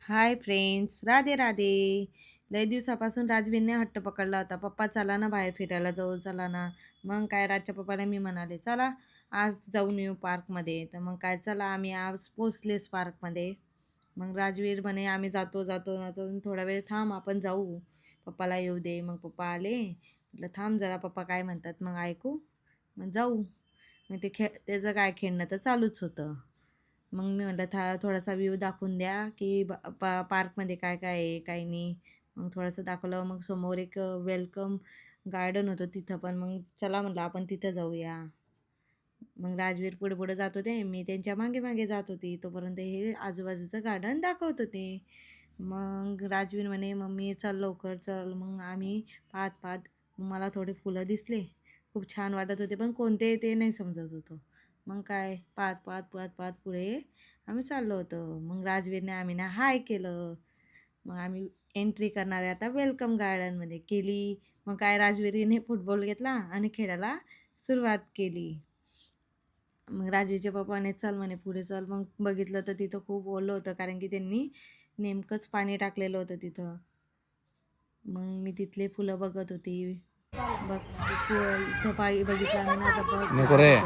Hi friends, Radhe Radhe. लय दिवसापासून राजवीरने हट्ट पकडला होता, पप्पा चला ना बाहेर फिरायला जाऊ, चला ना. मग काय राजच्या पप्पाला मी म्हणाले चला आज जाऊन येऊ पार्कमध्ये. तर मग काय चला आम्ही आज पोचलेच पार्कमध्ये. मग राजवीर म्हणे आम्ही जातो जातो जातो, थोडा वेळ थांब आपण जाऊ, पप्पाला येऊ दे. मग पप्पा आले, म्हटलं थांब जरा पप्पा काय म्हणतात मग ऐकू, मग जाऊ. मग त्याचं काय खेळणं तर चालूच होतं. मग मी म्हटलं थोडासा व्ह्यू दाखवून द्या की पार्कमध्ये काय काय आहे काय नाही. मग थोडंसं दाखवलं. मग समोर एक वेलकम गार्डन होतं तिथं पण. मग चला म्हटलं आपण तिथं जाऊया. मग राजवीर पुढे पुढे जात होते, मी त्यांच्या मागे मागे जात होती. तोपर्यंत हे आजूबाजूचं गार्डन दाखवत होते. मग राजवीर म्हणे मम्मी चल लवकर चल. मग आम्ही पाहत पाहत, मला थोडे फुलं दिसले, खूप छान वाटत होते, पण कोणते ते नाही समजत होतं. मग काय पाहत पाहत पाहत पाहत पुढे आम्ही चाललो होतो. मग राजवीरने आम्ही ना हाय केलं. मग आम्ही एंट्री करणार आहे आता वेलकम गार्डनमध्ये केली. मग काय राजवीरने फुटबॉल घेतला आणि खेळायला सुरुवात केली. मग राजवीरच्या पप्पाने चल म्हणे पुढे चल. मग बघितलं तर तिथं खूप ओलं होतं, कारण की त्यांनी नेमकंच पाणी टाकलेलं होतं तिथं. मग मी तिथले फुलं बघत होती. बघ इथं बघितलं आम्ही ना, नको रे.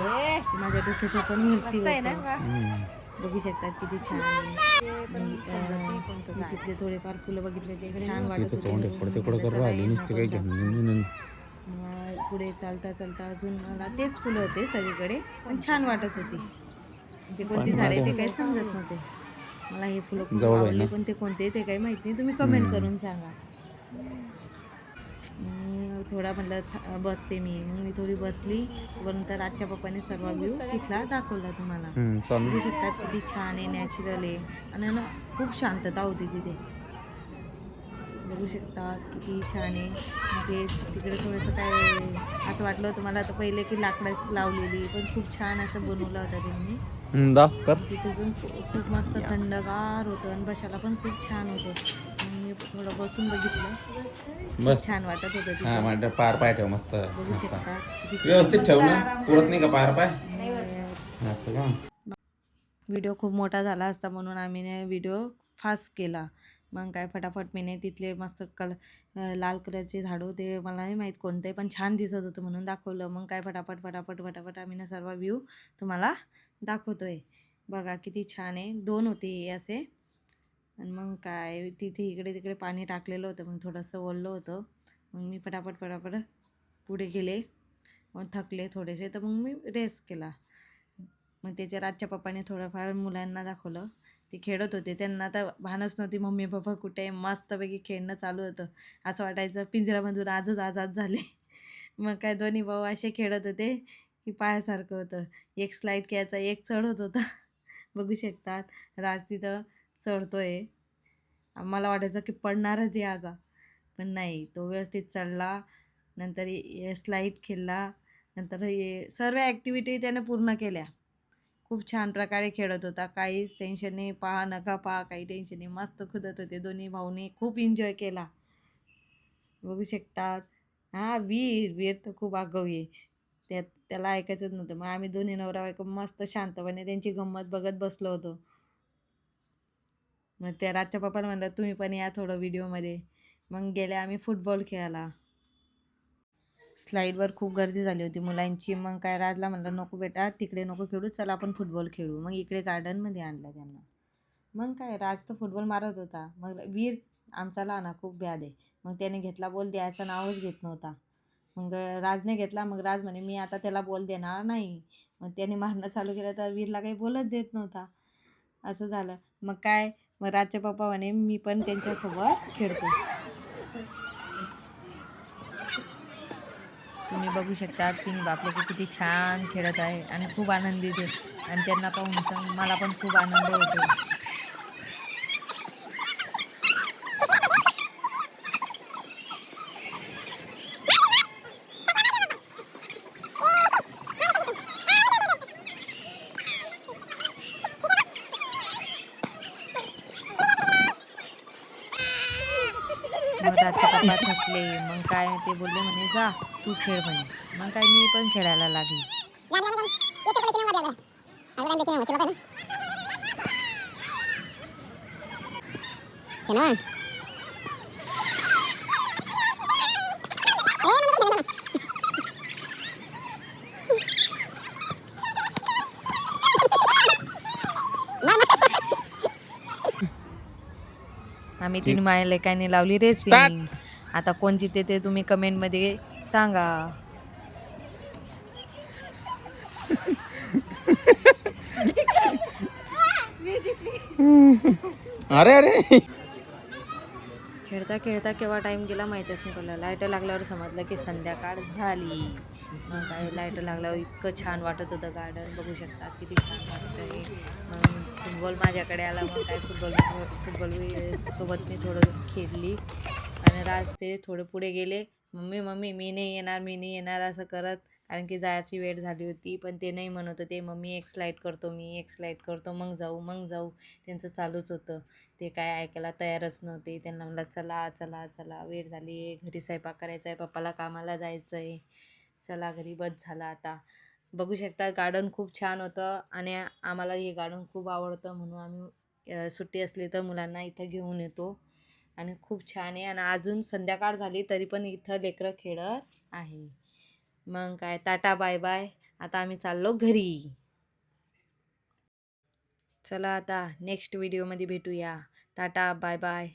माझ्या डोक्याच्या पण वरती होतं. बघू शकतात किती छान आहे. मी तिथले थोडेफार फुलं बघितले, ते छान वाटत होते. मग पुढे चालता चालता अजून मला तेच फुलं होते सगळीकडे, पण छान वाटत होती. ते कोणती झाडे ते काही समजत नव्हते. मला हे फुलं खूप आवडले, पण ते कोणते ते काही माहित नाही. तुम्ही कमेंट करून सांगा. मग थोडा म्हटलं बसते मी. मग मी थोडी बसली. तोपर्यंत राजच्या पप्पाने सर्व व्ह्यू तिथला दाखवला तुम्हाला. बघू शकतात किती छान आहे, नॅचरल आहे, आणि ना खूप शांतता होती तिथे. बघू शकतात किती छान आहे. ते तिकडे थोडंसं काय असं वाटलं होतं मला तर पहिले की लाकडाच लावलेली, पण खूप छान असं बनवलं होतं त्यांनी. तिथे पण खूप मस्त थंडगार होतं आणि बसायला पण खूप छान होतं. मग मी थोडं बसून बघितलं, खूप छान वाटत होतं तिथे. पार पाय ठेव मस्त बघू शकता किती व्यवस्थित ठेव ना, पुरत नाही का पार पाय असं का. व्हिडिओ खूप मोठा झाला असता म्हणून आम्ही व्हिडिओ फास्ट केला. मग काय फटाफट मी तिथले मस्त लाल कलरचे झाड होते, मला नाही माहीत कोणते, पण छान दिसत होतं म्हणून दाखवलं. मग काय फटाफट फटाफट फटाफट आम्ही सर्व व्ह्यू तुम्हाला दाखवतोय. बघा किती छान आहे. 2 होते हे असे. आणि मग काय तिथे इकडे तिकडे पाणी टाकलेलं होतं, मग थोडंसं ओललं होतं. मग मी फटाफट फटाफट पुढे गेले. मग थकले थोडेसे, तर मग मी रेस्ट केला. मग त्याच्या राजच्या पप्पाने थोडंफार मुलांना दाखवलं. ते खेळत होते, त्यांना तर भानच नव्हती मम्मी पप्पा कुठे आहे. मस्तपैकी खेळणं चालू होतं. असं वाटायचं पिंजऱ्यामधून आजच आजाद झाले. मग काय दोन्ही भाऊ असे खेळत होते की पायासारखं होतं. एक स्लाईड खेळायचा, एक चढत होता. बघू शकतात राज तिथं चढतोय. आम्हाला वाटायचं की पडणारच आहे आता, पण नाही, तो व्यवस्थित चढला. नंतर स्लाईड खेळला. नंतर हे सर्व ॲक्टिव्हिटी त्याने पूर्ण केल्या. खूप छान प्रकारे खेळत होता, काहीच टेन्शन नाही. पहा नका पहा, काही टेन्शन नाही. मस्त कुदत होते दोन्ही भाऊने, खूप एन्जॉय केला. बघू शकतात. हां, वीर तर खूप आगाऊ आहे. त्याला ऐकायचंच नव्हतं. मग आम्ही दोन्ही नवरा बायको मस्त शांतपणे त्यांची गंमत बघत बसलो होतो. मग त्या राजच्या पप्पाला म्हणलं तुम्ही पण या थोडं व्हिडिओमध्ये. मग गेले आम्ही फुटबॉल खेळायला. स्लाईडवर खूप गर्दी झाली होती मुलांची. मग काय राजला म्हणलं नको बेटा तिकडे नको खेळू, चला आपण फुटबॉल खेळू. मग इकडे गार्डनमध्ये आणलं त्यांना. मग काय राज तर फुटबॉल मारत होता. मग वीर आमचा लहाना खूप ब्याद आहे. मग त्याने घेतला बॉल, द्यायचं नावच घेत नव्हता. मग राजने घेतला. मग राज म्हणे मी आता त्याला बॉल देणार नाही. मग त्याने मारणं चालू केलं तर वीरला काही बॉलच देत नव्हता. असं झालं. मग काय, मग राजचे पप्पा म्हणे मी पण त्यांच्यासोबत खेळतो. तुम्ही बघू शकता तिन्ही बापलेकी किती छान खेळत आहे आणि खूप आनंदित आहे. आणि त्यांना पाहून मला पण खूप आनंद होतो. मग राजचे पप्पा थकले. मग काय ते बोलले म्हणे जा तू खेळ म्हणे. मग काय मी पण खेळायला लागली. आम्ही तीन माया लेकांनी लावली रेसिंग. आता कोण जिते ते तुम्ही कमेंटमध्ये सांगा. अरे अरे खेळता खेळता केव्हा टाइम गेला माहितीच नाही पडला. लाईट लागल्यावर समजलं की संध्याकाळ झाली. मग काय लाईट लागल्यावर इतकं छान वाटत होतं गार्डन. बघू शकता किती छान वाटत आहे. मग फुटबॉल माझ्याकडे आला. मग काय फुटबॉल सोबत मी थोडं खेळली आणि राज ते थोडे पुढे गेले. मम्मी मम्मी मी नाही येणार असं करत, कारण की जायची वेळ झाली होती. पण ते नाही म्हणत होते, मम्मी एक स्लाईड करतो, मी एक स्लाईड करतो, मग जाऊ. त्यांचं चालूच होतं. ते काय ऐकायला तयारच नव्हते. त्यांना म्हणलं चला चला चला, वेळ झाली आहे, घरी स्वयंपाक करायचा आहे, पप्पाला कामाला जायचं आहे, चला घरी, बस झाला आता. बघू शकता गार्डन खूप छान होतं आणि आम्हाला हे गार्डन खूप आवडतं, म्हणून आम्ही सुट्टी असली तर मुलांना इथं घेऊन येतो. आणि खूप छान आहे. आणि अजून संध्याकाळ झाली तरी पण इथं लेकरं खेळत आहे. मग काय, टाटा बाय बाय. आता आम्ही चाललो घरी. चला आता नेक्स्ट व्हिडिओमध्ये भेटूया. Tata bye bye.